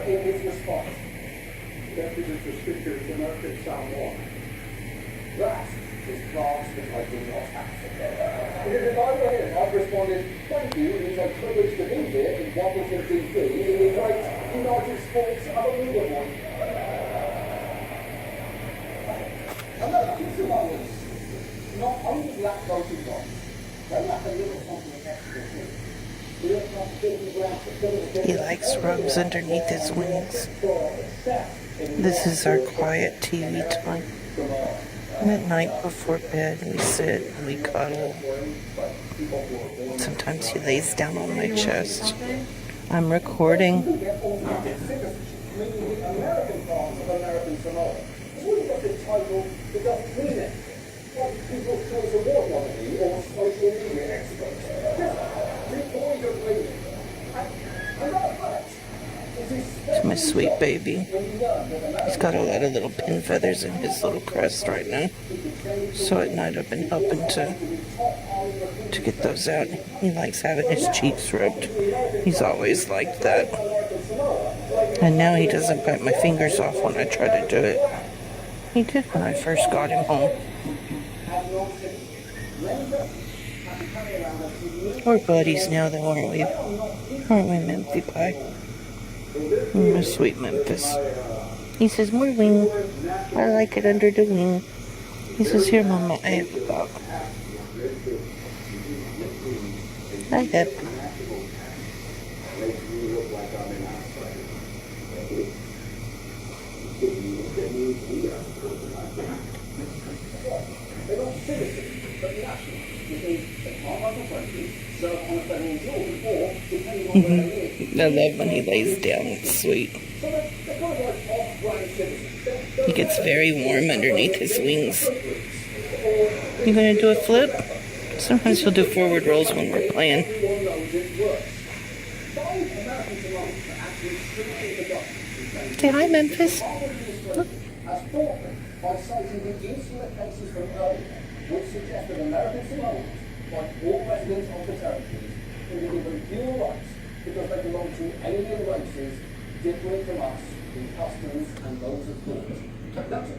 in his response. Represents the scritches in Memphis I. That is class that I do not have. Because if I were him, I've responded, thank you, it is a privilege to be here in Washington, D.C. in the great United States of America. And look, these Somalians not only lack voting rights, they lack a little something extra too. He likes rubs underneath his wings. This is our quiet TV time. And at night before bed, we sit and we cuddle. Sometimes he lays down on my chest. I'm recording. It's my sweet baby. He's got a lot of little pin feathers in his little crest right now. So at night I've been helping to get those out. He likes having his cheeks rubbed. He's always liked that. And now he doesn't bite my fingers off when I try to do it. He did when I first got him home. We're buddies now though, aren't we? Aren't we, Memphy Pie? My sweet Memphis. He says, more wing. I like it under the wing. He says, here, Mama, I have a dog. Hi, Hep. I love when he lays down. It's sweet. He gets very warm underneath his wings. You gonna do a flip? Sometimes he'll do forward rolls when we're playing. Say hi, Memphis. Look. By citing the insular cases from earlier, which suggest that American Samoans, like all residents of the territories, can be given fewer rights because they belong to alien races different from us in customs and modes of thought. That's it.